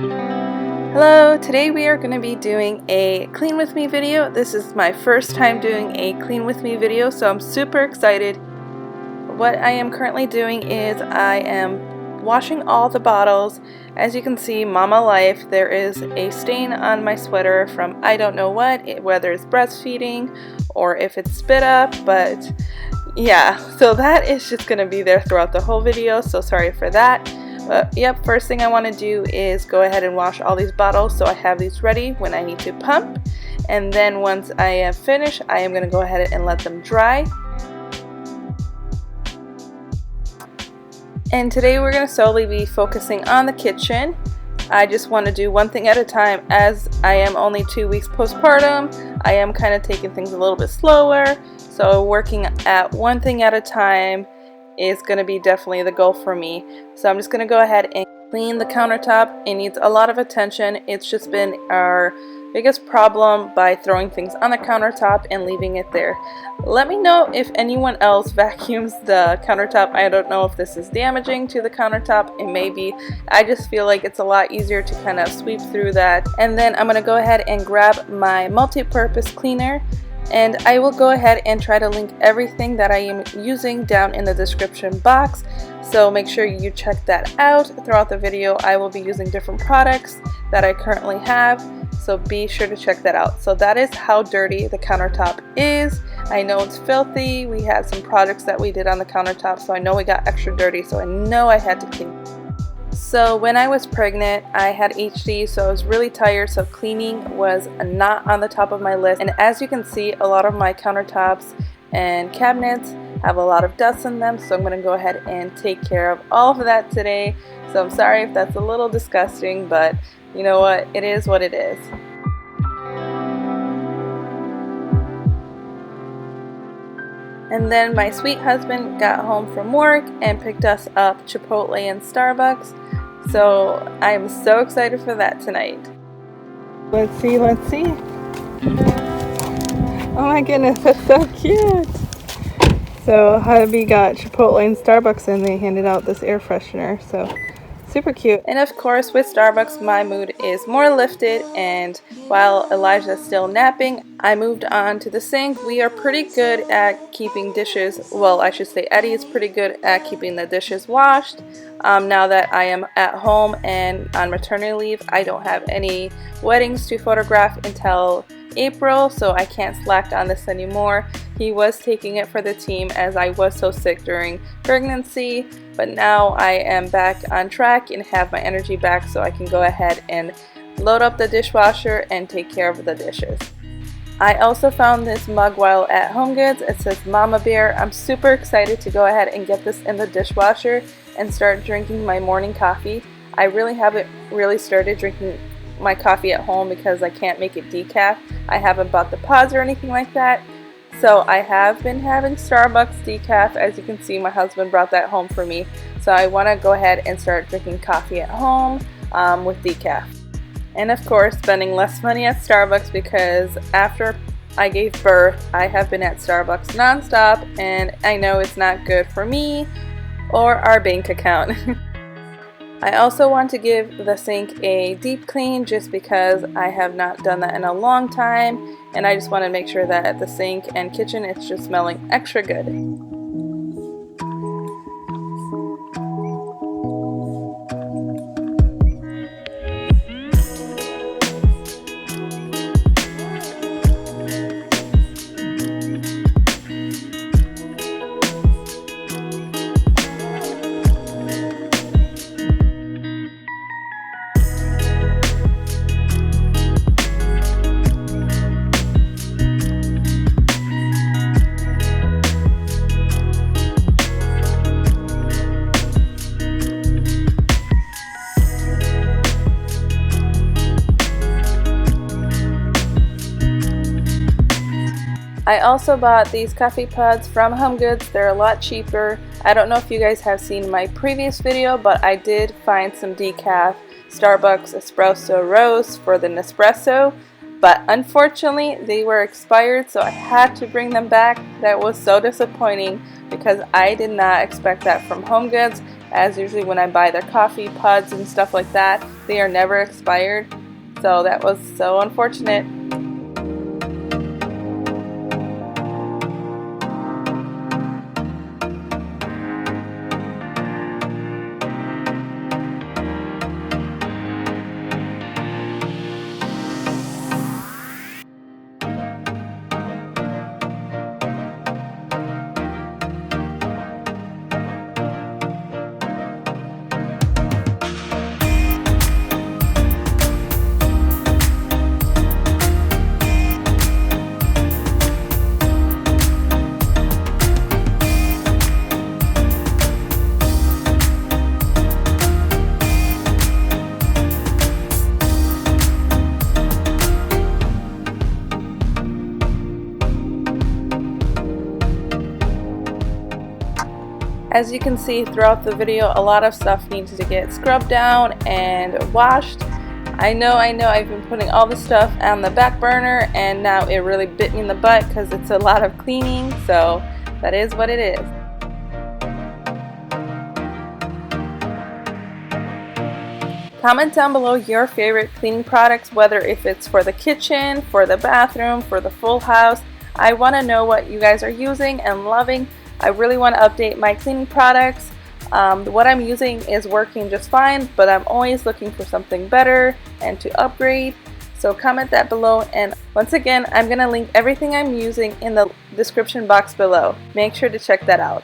Hello, today we are going to be doing a clean with me video. This is my first time doing a clean with me video, so I'm super excited. What I am currently doing is I am washing all the bottles. As you can see, Mama Life, there is a stain on my sweater from I don't know what, whether it's breastfeeding or if it's spit up, but yeah, so that is just going to be there throughout the whole video, so sorry for that. But yep, first thing I want to do is go ahead and wash all these bottles so I have these ready when I need to pump. And then once I am finished, I am going to go ahead and let them dry. And today we're going to solely be focusing on the kitchen. I just want to do one thing at a time, as I am only 2 weeks postpartum. I am kind of taking things a little bit slower, so working at one thing at a time is going to be definitely the goal for me. So I'm just going to go ahead and clean the countertop. It needs a lot of attention. It's just been our biggest problem by throwing things on the countertop and leaving it there. Let me know if anyone else vacuums the countertop. I don't know if this is damaging to the countertop. It may be. I just feel like it's a lot easier to kind of sweep through that. And then I'm going to go ahead and grab my multi-purpose cleaner. And I will go ahead and try to link everything that I am using down in the description box, so make sure you check that out. Throughout the video I will be using different products that I currently have, so be sure to check that out. So that is how dirty the countertop is. I know it's filthy. We had some projects that we did on the countertop, so I know it got extra dirty, so I know I had to clean. So when I was pregnant, I had HD, so I was really tired, so cleaning was not on the top of my list. And as you can see, a lot of my countertops and cabinets have a lot of dust in them, so I'm going to go ahead and take care of all of that today. So I'm sorry if that's a little disgusting, but you know what? It is what it is. And then my sweet husband got home from work and picked us up Chipotle and Starbucks. So I'm so excited for that tonight. Let's see. Oh my goodness, that's so cute. So hubby got Chipotle and Starbucks and they handed out this air freshener. So super cute. And of course with Starbucks my mood is more lifted, and while Elijah's still napping, I moved on to the sink. We are pretty good at keeping dishes, well I should say Eddie is pretty good at keeping the dishes washed. Now that I am at home and on maternity leave, I don't have any weddings to photograph until April, so I can't slack on this anymore. He was taking it for the team as I was so sick during pregnancy, but now I am back on track and have my energy back, so I can go ahead and load up the dishwasher and take care of the dishes. I also found this mug while at HomeGoods. It says Mama Bear. I'm super excited to go ahead and get this in the dishwasher and start drinking my morning coffee. I really haven't started drinking my coffee at home because I can't make it decaf. I haven't bought the pods or anything like that. So I have been having Starbucks decaf. As you can see, my husband brought that home for me. So I want to go ahead and start drinking coffee at home with decaf. And of course, spending less money at Starbucks, because after I gave birth, I have been at Starbucks nonstop, and I know it's not good for me or our bank account. I also want to give the sink a deep clean just because I have not done that in a long time, and I just want to make sure that the sink and kitchen is just smelling extra good. I also bought these coffee pods from HomeGoods. They're a lot cheaper. I don't know if you guys have seen my previous video, but I did find some decaf Starbucks espresso roast for the Nespresso, but unfortunately they were expired, so I had to bring them back. That was so disappointing because I did not expect that from HomeGoods, as usually when I buy their coffee pods and stuff like that, they are never expired. So that was so unfortunate. As you can see throughout the video, a lot of stuff needs to get scrubbed down and washed. I know, I've been putting all the stuff on the back burner, and now it really bit me in the butt because it's a lot of cleaning, so that is what it is. Comment down below your favorite cleaning products, whether if it's for the kitchen, for the bathroom, for the full house. I want to know what you guys are using and loving. I really want to update my cleaning products. What I'm using is working just fine, but I'm always looking for something better and to upgrade. So comment that below, and once again, I'm going to link everything I'm using in the description box below. Make sure to check that out.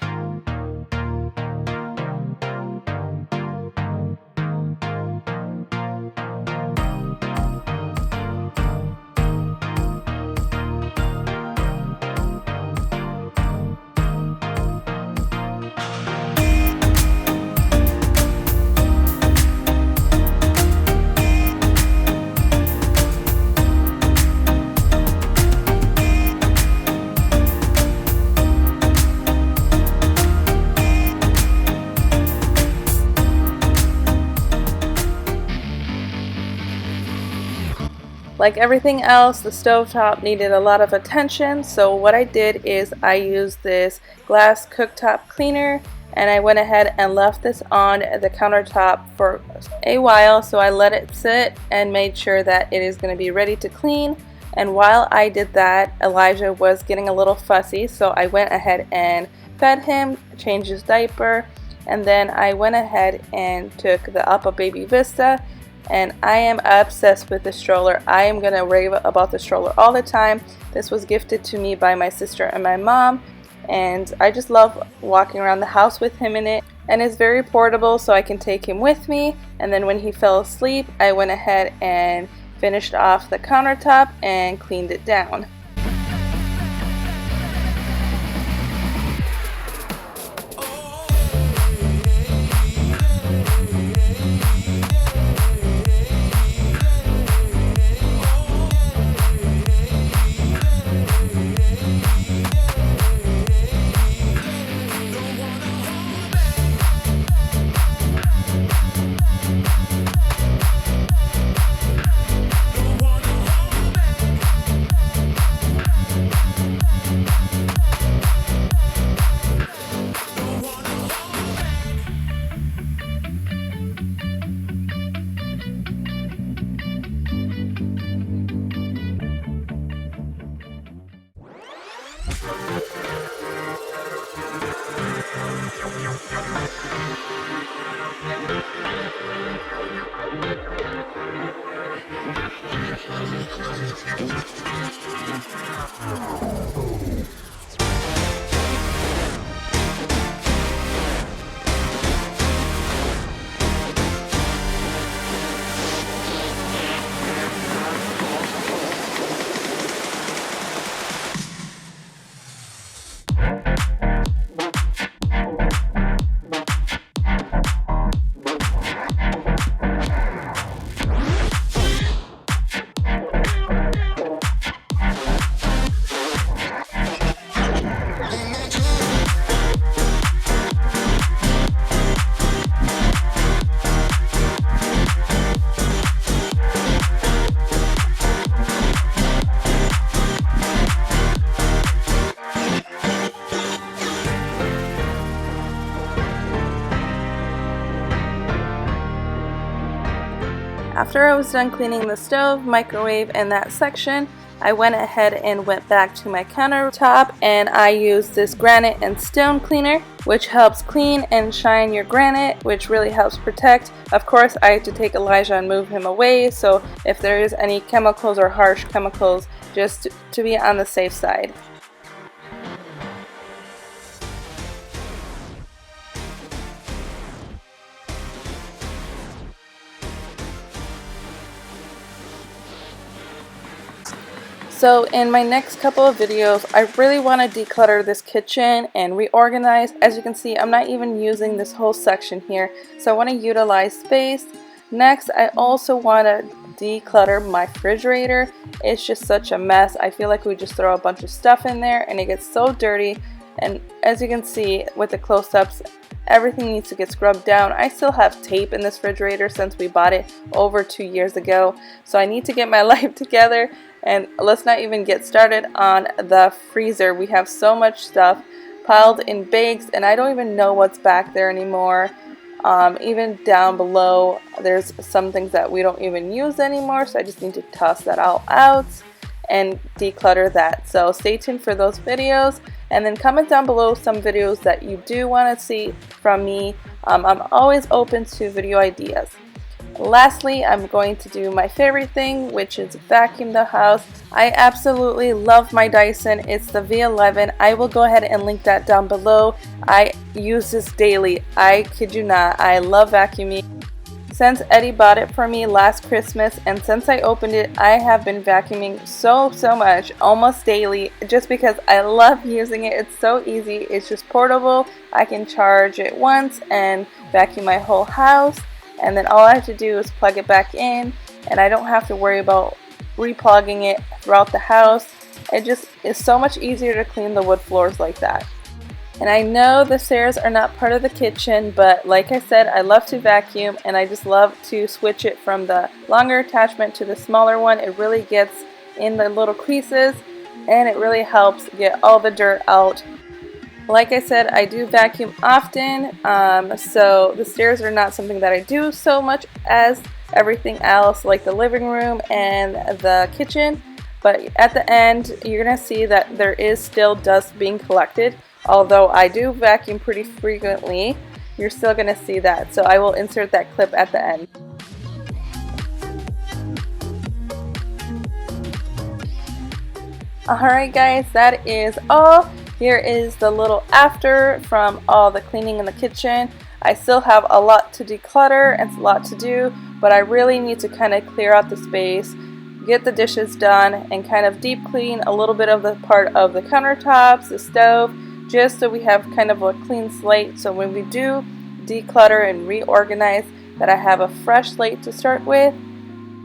Like everything else, the stovetop needed a lot of attention, so what I did is I used this glass cooktop cleaner, and I went ahead and left this on the countertop for a while. So I let it sit and made sure that it is going to be ready to clean. And while I did that, Elijah was getting a little fussy, so I went ahead and fed him, changed his diaper, and then I went ahead and took the Appa Baby Vista. And I am obsessed with the stroller. I am gonna rave about the stroller all the time. This was gifted to me by my sister and my mom, and I just love walking around the house with him in it. And it's very portable, so I can take him with me. And then when he fell asleep, I went ahead and finished off the countertop and cleaned it down. After I was done cleaning the stove, microwave, and that section, I went ahead and went back to my countertop and I used this granite and stone cleaner, which helps clean and shine your granite, which really helps protect. Of course, I had to take Elijah and move him away, so if there is any chemicals or harsh chemicals, just to be on the safe side. So in my next couple of videos, I really want to declutter this kitchen and reorganize. As you can see, I'm not even using this whole section here, so I want to utilize space. Next, I also want to declutter my refrigerator. It's just such a mess. I feel like we just throw a bunch of stuff in there and it gets so dirty. And as you can see with the close-ups, everything needs to get scrubbed down. I still have tape in this refrigerator since we bought it over 2 years ago, so I need to get my life together. And let's not even get started on the freezer. We have so much stuff piled in bags and I don't even know what's back there anymore. Even down below, there's some things that we don't even use anymore, so I just need to toss that all out and declutter that. So stay tuned for those videos, and then comment down below some videos that you do want to see from me. I'm always open to video ideas. Lastly, I'm going to do my favorite thing, which is vacuum the house. I absolutely love my Dyson. It's the V11. I will go ahead and link that down below. I use this daily. I kid you not. I love vacuuming. Since Eddie bought it for me last Christmas and since I opened it, I have been vacuuming so much, almost daily, just because I love using it. It's so easy. It's just portable. I can charge it once and vacuum my whole house. And then all I have to do is plug it back in and I don't have to worry about replugging it throughout the house. It just is so much easier to clean the wood floors like that. And I know the stairs are not part of the kitchen, but like I said, I love to vacuum and I just love to switch it from the longer attachment to the smaller one. It really gets in the little creases and it really helps get all the dirt out. Like I said, I do vacuum often, so the stairs are not something that I do so much as everything else, like the living room and the kitchen. But at the end, you're going to see that there is still dust being collected. Although I do vacuum pretty frequently, you're still going to see that. So I will insert that clip at the end. Alright guys, that is all. Here is the little after from all the cleaning in the kitchen. I still have a lot to declutter and a lot to do, but I really need to kind of clear out the space, get the dishes done, and kind of deep clean a little bit of the part of the countertops, the stove, just so we have kind of a clean slate, so when we do declutter and reorganize, that I have a fresh slate to start with.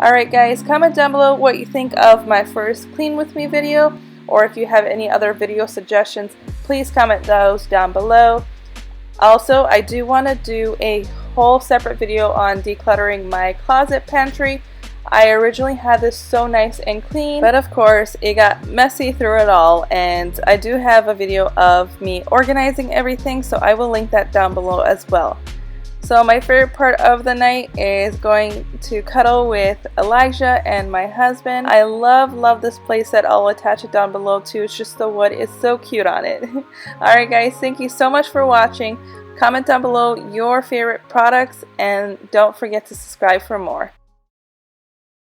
Alright guys, comment down below what you think of my first clean with me video, or if you have any other video suggestions, please comment those down below. Also, I do want to do a whole separate video on decluttering my closet pantry. I originally had this so nice and clean, but of course it got messy through it all, and I do have a video of me organizing everything, so I will link that down below as well. So my favorite part of the night is going to cuddle with Elijah and my husband. I love this playset. I'll attach it down below too. It's just the wood is so cute on it. Alright guys, thank you so much for watching. Comment down below your favorite products and don't forget to subscribe for more.